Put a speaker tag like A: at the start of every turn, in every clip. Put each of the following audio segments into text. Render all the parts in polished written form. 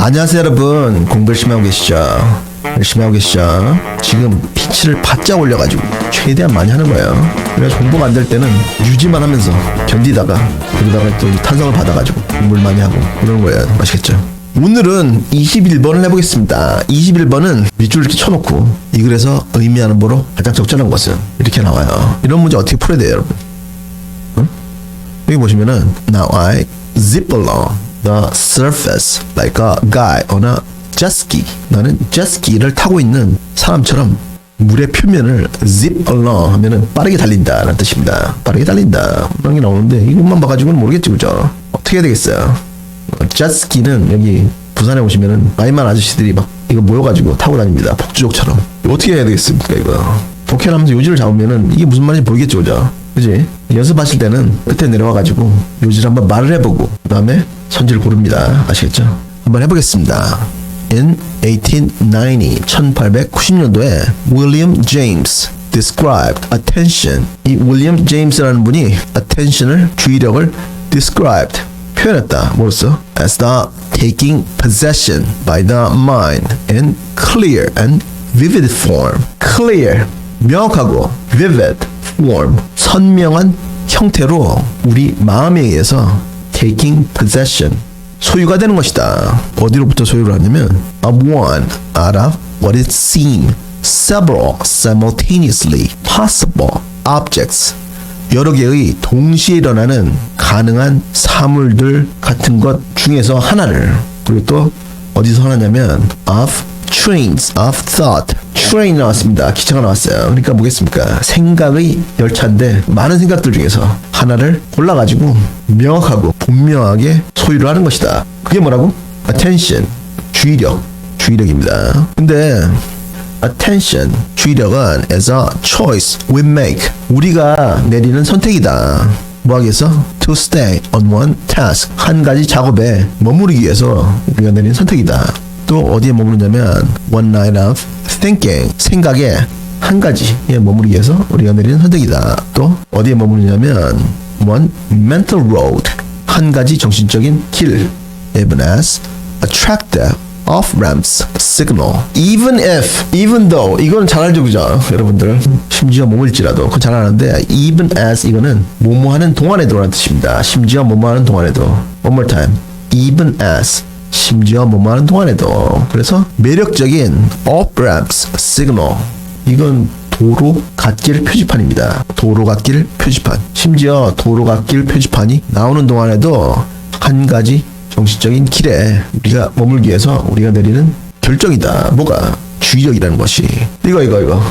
A: 안녕하세요 여러분. 공부 열심히 하고 계시죠? 열심히 하고 계시죠? 지금 피치를 바짝 올려가지고 최대한 많이 하는 거예요. 그래서 공부가 안 될 때는 유지만 하면서 견디다가 그러다가 또 탄성을 받아가지고 공부를 많이 하고 그러는 거예요. 아시겠죠? 오늘은 21번을 해보겠습니다. 21번은 밑줄 이렇게 쳐놓고 이 글에서 의미하는 바로 가장 적절한 것은 이렇게 나와요. 이런 문제 어떻게 풀어야 돼요 여러분? 응? 여기 보시면은 Now I zip along the surface like a guy on a jet ski. 나는 jetski를 타고 있는 사람처럼 물의 표면을 zip along 하면은 빠르게 달린다 라는 뜻입니다. 빠르게 달린다 그런 게 나오는데 이것만 봐가지고는 모르겠지 그죠? 어떻게 해야 되겠어요? jetski는 여기 부산에 오시면은 나이만 아저씨들이 막 이거 모여가지고 타고 다닙니다. 폭주족처럼. 어떻게 해야 되겠습니까 이거? 독해하면서 요지를 잡으면은 이게 무슨 말인지 모르겠죠 그죠? 그지? 연습하실 때는 끝에 내려와가지고 요지를 한번 말을 해보고 그 다음에 선지를 고릅니다. 아시겠죠? 한번 해보겠습니다. In 1890, 1890년도에 William James described attention. 이 William James라는 분이 attention을, 주의력을 described, 표현했다. 뭐였어? As the taking possession by the mind in clear and vivid form. Clear, 명확하고 vivid form, 선명한 형태로 우리 마음에 의해서 taking possession, 소유가 되는 것이다. 어디로부터 소유를 하냐면 of one out of what it seems several simultaneously possible objects, 여러 개의 동시에 일어나는 가능한 사물들 같은 것 중에서 하나를. 그리고 또 어디서 하나냐면 of trains of thought. train 나왔습니다. 기차가 나왔어요. 그러니까 뭐겠습니까? 생각의 열차인데 많은 생각들 중에서 하나를 골라가지고 명확하고 분명하게 소유를 하는 것이다. 그게 뭐라고? attention, 주의력, 주의력입니다. 근데 attention, 주의력은 as a choice we make, 우리가 내리는 선택이다. 뭐 하기 위해서? to stay on one task, 한 가지 작업에 머무르기 위해서 우리가 내리는 선택이다. 또 어디에 머무르냐면 one night of thinking, 생각에 한 가지에 머무르기 위해서 우리가 내리는 선택이다. 또 어디에 머무르냐면 one mental road, 한 가지 정신적인 길, even as attractive off-ramps signal. even if, even though, 이거는 잘 알죠 그죠 여러분들? 심지어 뭐일지라도 그건 잘 아는데 even as 이거는 뭐뭐하는 동안에도 라는 뜻입니다. 심지어 뭐뭐하는 동안에도. one more time. even as, 심지어 뭐뭐하는 동안에도. 그래서 매력적인 off-ramps signal, 이건 도로 갓길 표지판입니다. 도로 갓길 표지판. 심지어 도로 갓길 표지판이 나오는 동안에도 한 가지 정신적인 길에 우리가 머물기 위해서 우리가 내리는 결정이다. 뭐가? 주의력이라는 것이. 이거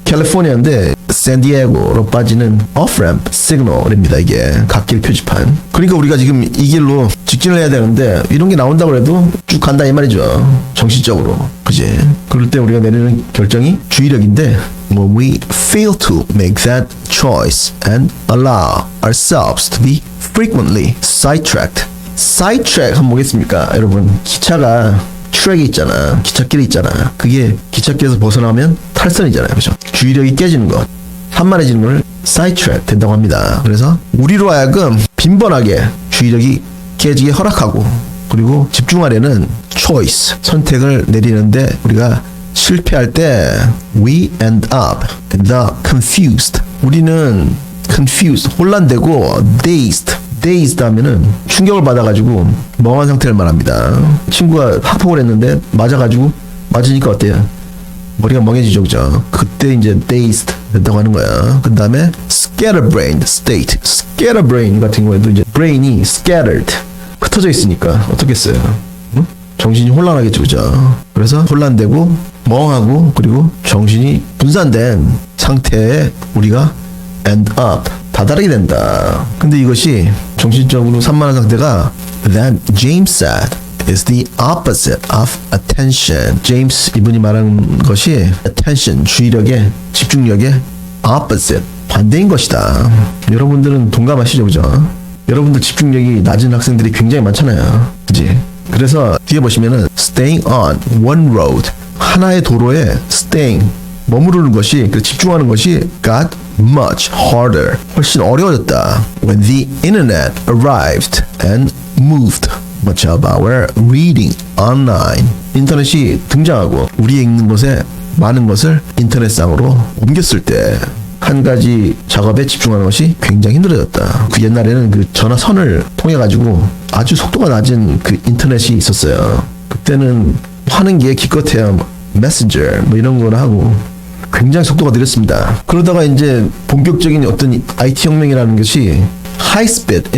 A: 캘리포니아인데 샌디에고로 빠지는 off-ramp signal입니다. 이게 갓길 표지판. 그러니까 우리가 지금 이 길로 직진을 해야 되는데 이런 게 나온다고 해도 쭉 간다 이 말이죠. 정신적으로. 그지? 그럴 때 우리가 내리는 결정이 주의력인데 when we fail to make that choice and allow ourselves to be frequently sidetracked. sidetrack 한번 보겠습니까? 여러분, 기차가 트랙이 있잖아. 기찻길이 있잖아. 그게 기찻길에서 벗어나면 탈선이잖아요. 그죠? 주의력이 깨지는 것, 산만해지는 걸 sidetrack 된다고 합니다. 그래서 우리로 하여금 빈번하게 주의력이 깨지게 허락하고 그리고 집중하려는 choice, 선택을 내리는데 우리가 실패할 때 we end up in the confused. 우리는 confused, 혼란되고 dazed 하면은 충격을 받아가지고 멍한 상태를 말합니다. 친구가 학폭을 했는데 맞으니까 어때요? 머리가 멍해지죠, 그죠? 그때 이제 dazed 된다고 하는 거야. 그 다음에 scatterbrained state. scatterbrain 같은 경우에도 이제 brain이 scattered, 흩어져 있으니까 어떻겠어요? 응? 정신이 혼란하겠죠, 그죠? 그래서 혼란되고 멍하고 그리고 정신이 분산된 상태에 우리가 end up, 다다르게 된다. 근데 이것이 정신적으로 산만한 상태가 that James said is the opposite of attention. 제임스 이분이 말하는 것이 attention, 주의력의, 집중력의 opposite, 반대인 것이다. 여러분들은 동감하시죠, 그죠? 여러분들 집중력이 낮은 학생들이 굉장히 많잖아요. 그지? 그래서 뒤에 보시면은 staying on one road, 하나의 도로에 staying, 머무르는 것이, 집중하는 것이 got much harder, 훨씬 어려워졌다. When the internet arrived and moved much of our reading online. 인터넷이 등장하고 우리의 읽는 것에 많은 것을 인터넷상으로 옮겼을 때 한 가지 작업에 집중하는 것이 굉장히 힘들어졌다. 그 옛날에는 그 전화선을 통해 가지고 아주 속도가 낮은 그 인터넷이 있었어요. 그때는 하는 게 기껏해야 메신저 뭐 이런 거나 하고 굉장히 속도가 느렸습니다. 그러다가 이제 본격적인 어떤 IT 혁명이라는 것이 하이스피드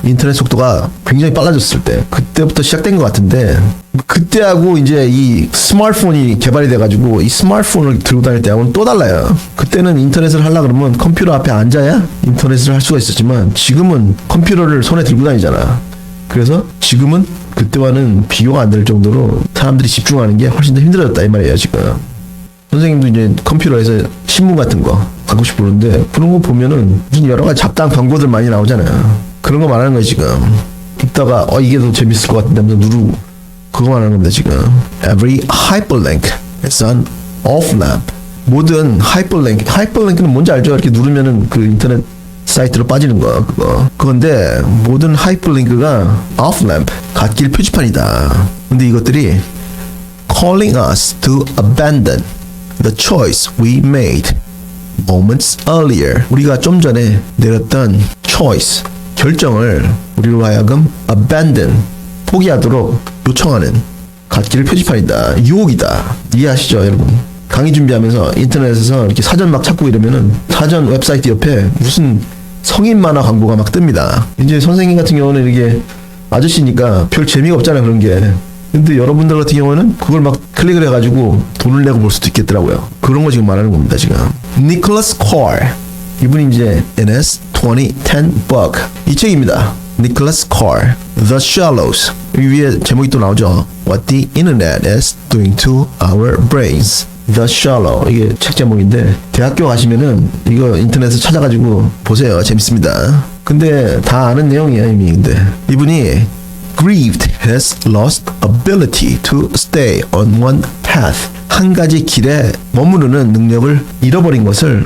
A: 인터넷 속도가 굉장히 빨라졌을 때 그때부터 시작된 것 같은데 그때하고 이제 이 스마트폰이 개발이 돼가지고 이 스마트폰을 들고 다닐 때하고는 또 달라요. 그때는 인터넷을 하려고 그러면 컴퓨터 앞에 앉아야 인터넷을 할 수가 있었지만 지금은 컴퓨터를 손에 들고 다니잖아. 그래서 지금은 그때와는 비교가 안 될 정도로 사람들이 집중하는 게 훨씬 더 힘들어졌다 이 말이에요. 지금 선생님도 이제 컴퓨터에서 신문 같은 거 갖고 싶어 그러는데 그런 거 보면은 무슨 여러 가지 잡다한 광고들 많이 나오잖아요. 그런 거 말하는 거예요. 지금 읽다가 이게 더 재밌을 것 같은데 하면서 누르고 그거 말하는 겁니다. 지금 every hyperlink is an off-ramp. 모든 하이퍼링크는 뭔지 알죠? 이렇게 누르면은 그 인터넷 사이트로 빠지는 거 그건데 모든 하이퍼링크가 off-ramp 갓길 표지판이다. 근데 이것들이 calling us to abandon the choice we made moments earlier. 우리가 좀 전에 내렸던 choice 결정을 우리로 하여금 abandon 포기하도록 요청하는 갓길 표지판이다. 유혹이다. 이해하시죠 여러분? 강의 준비하면서 인터넷에서 이렇게 사전 막 찾고 이러면은 사전 웹사이트 옆에 무슨 성인 만화 광고가 막 뜹니다. 이제 선생님 같은 경우는 이게 아저씨니까 별 재미가 없잖아요 그런 게. 근데 여러분들 같은 경우는 그걸 막 클릭을 해가지고 돈을 내고 볼 수도 있겠더라고요. 그런 거 지금 말하는 겁니다 지금. 니콜라스 콜 이분이 이제 NS2010 Bug 이 책입니다. 니콜라스 콜 The Shallows 여기 위에 제목이 또 나오죠. What the Internet is doing to our brains. The Shallow 이게 책 제목인데 대학교 가시면은 이거 인터넷에 찾아가지고 보세요. 재밌습니다. 근데 다 아는 내용이야 이미. 근데 이분이 Grieved has lost ability to stay on one path. 한 가지 길에 머무르는 능력을 잃어버린 것을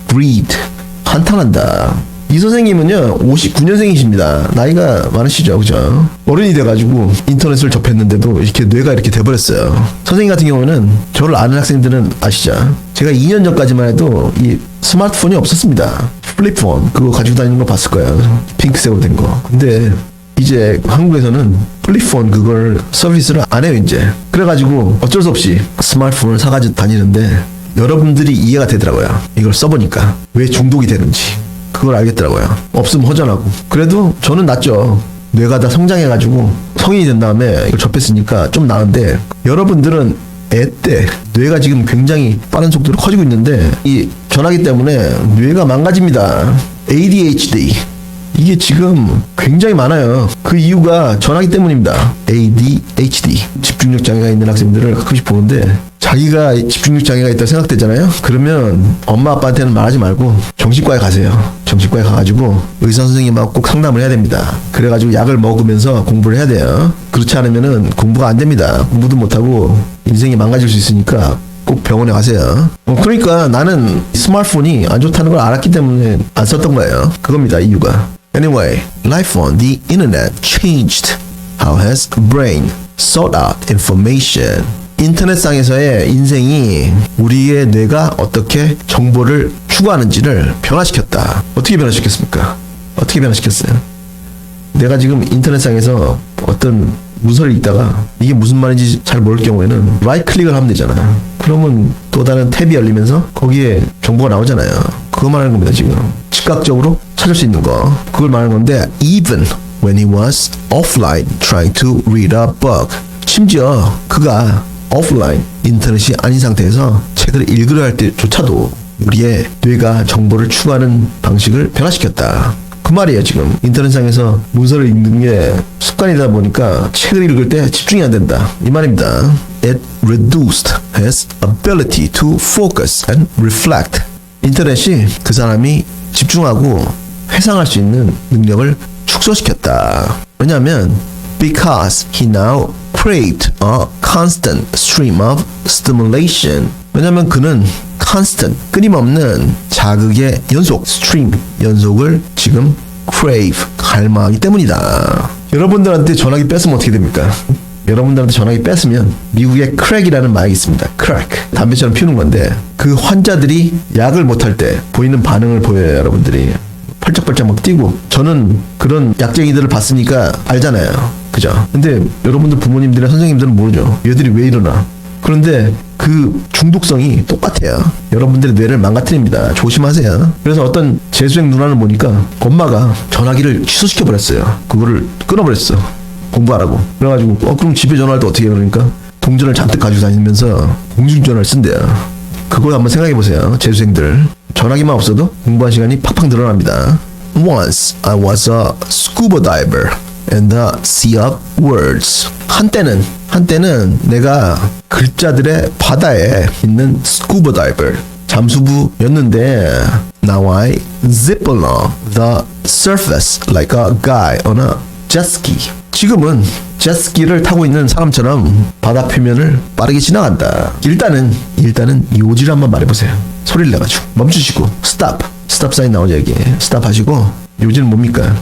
A: grieved 한탄한다. 이 선생님은요 59년생이십니다. 나이가 많으시죠, 그죠? 어른이 돼가지고 인터넷을 접했는데도 이렇게 뇌가 이렇게 돼버렸어요. 선생님 같은 경우는 저를 아는 학생들은 아시죠? 제가 2년 전까지만 해도 이 스마트폰이 없었습니다. 플립폰 그거 가지고 다니는 거 봤을 거예요. 핑크색으로 된 거. 근데 이제 한국에서는 플립폰 그걸 서비스를 안 해요 이제. 그래가지고 어쩔 수 없이 스마트폰을 사가지고 다니는데 여러분들이 이해가 되더라고요. 이걸 써보니까 왜 중독이 되는지 그걸 알겠더라고요. 없으면 허전하고. 그래도 저는 낫죠. 뇌가 다 성장해가지고 성인이 된 다음에 이걸 접했으니까 좀 나은데 여러분들은 애 때 뇌가 지금 굉장히 빠른 속도로 커지고 있는데 이 전화기 때문에 뇌가 망가집니다. ADHD 이게 지금 굉장히 많아요. 그 이유가 전화기 때문입니다. ADHD 집중력 장애가 있는 학생들을 가끔씩 보는데 자기가 집중력 장애가 있다고 생각되잖아요. 그러면 엄마 아빠한테는 말하지 말고 정신과에 가세요. 정신과에 가가지고 의사 선생님하고 꼭 상담을 해야 됩니다. 그래가지고 약을 먹으면서 공부를 해야 돼요. 그렇지 않으면은 공부가 안 됩니다. 공부도 못하고 인생이 망가질 수 있으니까 꼭 병원에 가세요. 그러니까 나는 스마트폰이 안 좋다는 걸 알았기 때문에 안 썼던 거예요. 그겁니다 이유가. Anyway, life on the internet changed. How has brain sought out information? 인터넷상에서의 인생이 우리의 뇌가 어떻게 정보를 추구하는지를 변화시켰다. 어떻게 변화시켰습니까? 어떻게 변화시켰어요? 내가 지금 인터넷상에서 어떤 문서를 읽다가 이게 무슨 말인지 잘 모를 경우에는 라이트 클릭을 하면 되잖아요. 그러면 또 다른 탭이 열리면서 거기에 정보가 나오잖아요. 그거 말하는 겁니다 지금. 즉각적으로 찾을 수 있는 거 그걸 말하는 건데 even when he was offline trying to read a book 심지어 그가 오프라인 인터넷이 아닌 상태에서 책을 읽으려 할 때조차도 우리의 뇌가 정보를 추구하는 방식을 변화시켰다. 그 말이에요 지금. 인터넷상에서 문서를 읽는 게 습관이다 보니까 책을 읽을 때 집중이 안 된다 이 말입니다. It reduced his ability to focus and reflect. 인터넷이 그 사람이 집중하고 회상할 수 있는 능력을 축소시켰다. 왜냐하면 because he now craved a constant stream of stimulation. 왜냐하면 그는 constant 끊임없는 자극의 연속 stream 연속을 지금 crave 갈망하기 때문이다. 여러분들한테 전화기 뺐으면 어떻게 됩니까? 여러분들한테 전화기 뺐으면 미국에 크랙이라는 마약이 있습니다. 크랙. 담배처럼 피우는 건데 그 환자들이 약을 못할 때 보이는 반응을 보여요. 여러분들이 펄쩍펄쩍 막 뛰고. 저는 그런 약쟁이들을 봤으니까 알잖아요. 그죠? 근데 여러분들 부모님들이나 선생님들은 모르죠. 얘들이 왜 이러나. 그런데 그 중독성이 똑같아요. 여러분들의 뇌를 망가뜨립니다. 조심하세요. 그래서 어떤 재수생 누나를 보니까 엄마가 전화기를 취소시켜버렸어요. 그거를 끊어버렸어. 공부하라고. 그래가지고 그럼 집에 전화할 때 어떻게 해? 그러니까 동전을 잔뜩 가지고 다니면서 공중전화를 쓴대요. 그걸 한번 생각해보세요. 재수생들. 전화기만 없어도 공부한 시간이 팍팍 늘어납니다. Once I was a scuba diver in the sea of words. 한때는 내가 글자들의 바다에 있는 scuba diver, 잠수부였는데 now I zip along the surface like a guy on a jet ski. 지금은 jetski를 타고 있는 사람처럼 바다 표면을 빠르게 지나간다. 일단은 요지를 한번 말해보세요. 소리를 내가지고 멈추시고 stop 사인 나오죠. 여기 stop 하시고 요지는 뭡니까?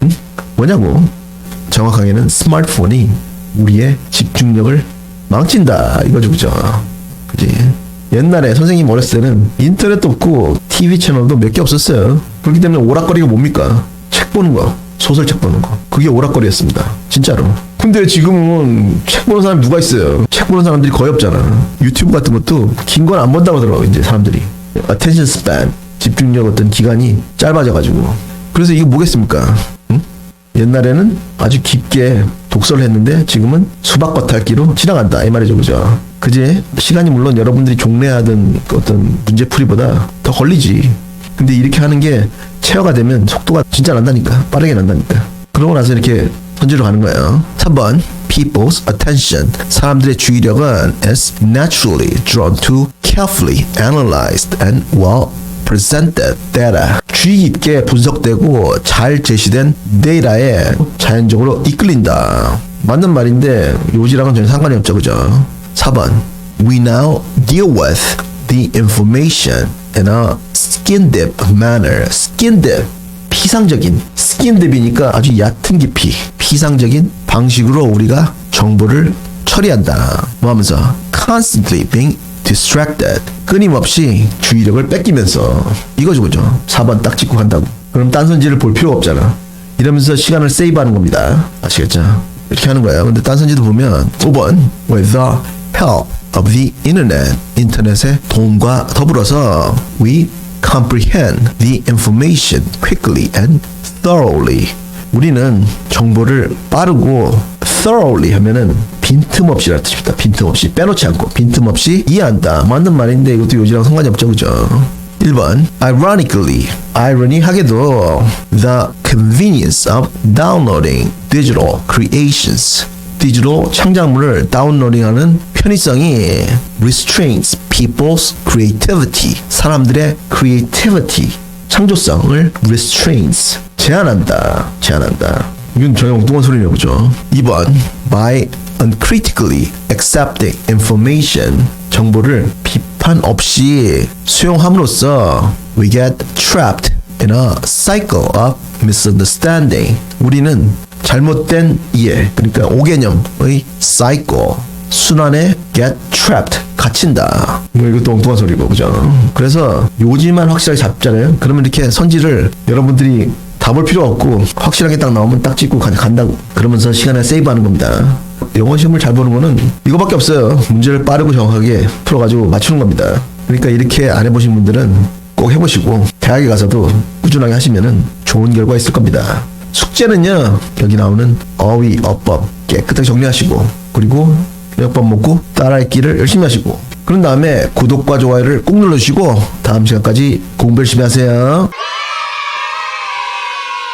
A: 응? 뭐냐고. 정확하게는 스마트폰이 우리의 집중력을 망친다 이거죠. 그죠? 그지? 옛날에 선생님 어렸을 때는 인터넷도 없고 TV 채널도 몇 개 없었어요. 그렇기 때문에 오락거리가 뭡니까? 책 보는 거, 소설책 보는 거. 그게 오락거리였습니다. 진짜로. 근데 지금은 책 보는 사람이 누가 있어요? 책 보는 사람들이 거의 없잖아. 유튜브 같은 것도 긴 건 안 본다고 하더라고. 이제 사람들이 attention span, 집중력 어떤 기간이 짧아져가지고. 그래서 이게 뭐겠습니까? 응? 옛날에는 아주 깊게 독서를 했는데 지금은 수박 겉핥기로 지나간다 이 말이죠. 그죠? 그지? 시간이 물론 여러분들이 종래하던 어떤 문제풀이보다 더 걸리지. 근데 이렇게 하는 게 체화가 되면 속도가 진짜 난다니까. 빠르게 난다니까. 그러고 나서 이렇게 던지러 가는 거예요. 3번 People's attention. 사람들의 주의력은 is naturally drawn to carefully analyzed and well presented data. 주의 깊게 분석되고 잘 제시된 데이터에 자연적으로 이끌린다. 맞는 말인데 요지랑은 전혀 상관이 없죠. 그죠? 4번 We now deal with the information in a skin deep manner. skin deep. 피상적인. skin deep이니까 아주 얕은 깊이. 피상적인 방식으로 우리가 정보를 처리한다. 뭐 하면서? Constantly being distracted. 끊임없이 주의력을 뺏기면서. 이거죠. 그죠? 4번 딱 짚고 간다고. 그럼 딴선지를 볼 필요가 없잖아. 이러면서 시간을 세이브하는 겁니다. 아시겠죠? 이렇게 하는 거예요. 근데 딴선지도 보면 5번 With the help of the internet. 인터넷의 도움과 더불어서 We comprehend the information quickly and thoroughly. 우리는 정보를 빠르고 thoroughly 하면은 빈틈없이라는 뜻입니다. 빈틈없이 빼놓지 않고 빈틈없이 이해한다. 맞는 말인데 이것도 요지랑 상관이 없죠. 그죠? 1번 Ironically, irony하게도 the convenience of downloading digital creations. 디지털 창작물을 다운로딩하는 편의성이 restrains people's creativity. 사람들의 creativity, 창조성을 restrains, 제한한다. 이건 전혀 엉뚱한 소리네요. 그죠? 2번 By uncritically accepting information. 정보를 비판 없이 수용함으로써 we get trapped in a cycle of misunderstanding. 우리는 잘못된 이해, 그러니까 오개념의 cycle, 순환에 get trapped, 갇힌다. 이것도 엉뚱한 소리고. 그죠? 그래서 요지만 확실하게 잡잖아요. 그러면 이렇게 선지를 여러분들이 다 볼 필요 없고 확실하게 딱 나오면 딱 찍고 간다고. 그러면서 시간을 세이브하는 겁니다. 영어 시험을 잘 보는 거는 이거밖에 없어요. 문제를 빠르고 정확하게 풀어가지고 맞추는 겁니다. 그러니까 이렇게 안 해보신 분들은 꼭 해보시고 대학에 가서도 꾸준하게 하시면은 좋은 결과 있을 겁니다. 숙제는요, 여기 나오는 어휘, 어법 깨끗하게 정리하시고, 그리고 몇 번 먹고 따라읽기를 열심히 하시고, 그런 다음에 구독과 좋아요를 꼭 눌러주시고 다음 시간까지 공부 열심히 하세요.